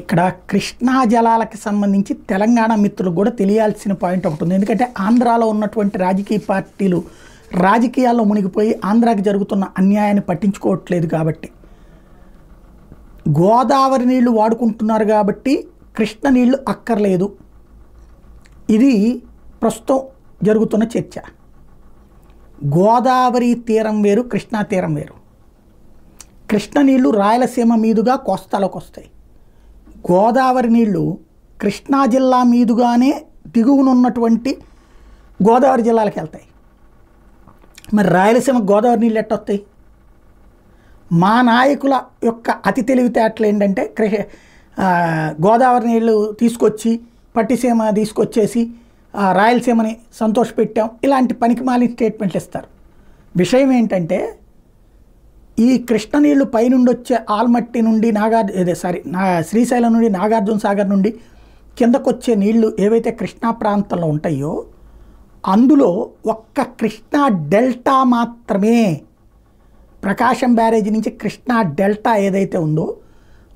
ఇక్కడ కృష్ణా జలాలకు సంబంధించి తెలంగాణ మిత్రులకు కూడా తెలియాల్సిన పాయింట్ ఒకటి ఉంది. ఎందుకంటే ఆంధ్రాలో ఉన్నటువంటి రాజకీయ పార్టీలు రాజకీయాల్లో మునిగిపోయి ఆంధ్రాకి జరుగుతున్న అన్యాయాన్ని పట్టించుకోవట్లేదు. కాబట్టి గోదావరి నీళ్లు వాడుకుంటున్నారు కాబట్టి కృష్ణ నీళ్లు అక్కర్లేదు. ఇది ప్రస్తుతం జరుగుతున్న చర్చ. గోదావరి తీరం వేరు, కృష్ణా తీరం వేరు. కృష్ణ నీళ్లు రాయలసీమ మీదుగా కోస్తాలోకి వస్తాయి. గోదావరి నీళ్లు కృష్ణా జిల్లా మీదుగానే దిగువనున్నటువంటి గోదావరి జిల్లాలకు వెళ్తాయి. మరి రాయలసీమ గోదావరి నీళ్ళు ఎట్టొస్తాయి? మా నాయకుల యొక్క అతి తెలివితేటలు ఏంటంటే గోదావరి నీళ్ళు తీసుకొచ్చి పట్టిసీమ తీసుకొచ్చేసి రాయలసీమని సంతోషపెట్టాం, ఇలాంటి పనికిమాలిన స్టేట్మెంట్లు ఇస్తారు. విషయం ఏంటంటే ఈ కృష్ణ నీళ్లు పైనుండి వచ్చే ఆల్మట్టి నుండి శ్రీశైలం నుండి నాగార్జున సాగర్ నుండి కిందకొచ్చే నీళ్లు ఏవైతే కృష్ణా ప్రాంతంలో ఉంటాయో అందులో ఒక్క కృష్ణా డెల్టా మాత్రమే, ప్రకాశం బ్యారేజీ నుంచి కృష్ణా డెల్టా ఏదైతే ఉందో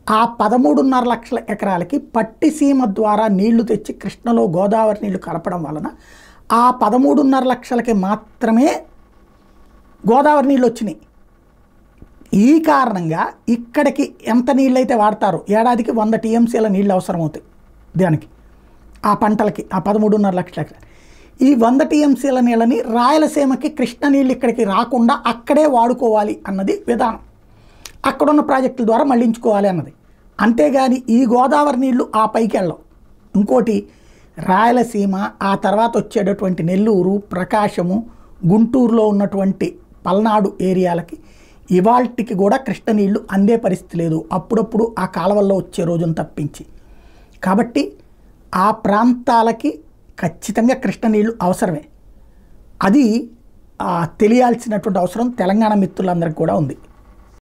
ఆ 13.5 లక్షల ఎకరాలకి పట్టిసీమ ద్వారా నీళ్లు తెచ్చి కృష్ణలో గోదావరి నీళ్లు కలపడం వలన ఆ 13.5 లక్షలకి మాత్రమే గోదావరి నీళ్ళు వచ్చినాయి. ఈ కారణంగా ఇక్కడికి ఎంత నీళ్ళు అయితే వాడతారో ఏడాదికి 100 టీఎంసీల నీళ్ళు అవసరం అవుతాయి దానికి, ఆ పంటలకి, ఆ 13.5 లక్షల ఎకరాలు. ఈ 100 టీఎంసీల నీళ్ళని రాయలసీమకి కృష్ణ నీళ్ళు ఇక్కడికి రాకుండా అక్కడే వాడుకోవాలి అన్నది విధానం. అక్కడున్న ప్రాజెక్టుల ద్వారా మళ్లించుకోవాలి అన్నది. అంతేగాని ఈ గోదావరి నీళ్లు ఆ పైకి వెళ్ళవు. ఇంకోటి, రాయలసీమ ఆ తర్వాత వచ్చేటటువంటి నెల్లూరు, ప్రకాశము, గుంటూరులో ఉన్నటువంటి పల్నాడు ఏరియాలకి ఇవాల్టికి కూడా కృష్ణ నీళ్లు అందే పరిస్థితి లేదు, అప్పుడప్పుడు ఆ కాలువల్లో వచ్చే రోజును తప్పించి. కాబట్టి ఆ ప్రాంతాలకి ఖచ్చితంగా కృష్ణ నీళ్లు అవసరమే. అది తెలియాల్సినటువంటి అవసరం తెలంగాణ మిత్రులందరికీ కూడా ఉంది.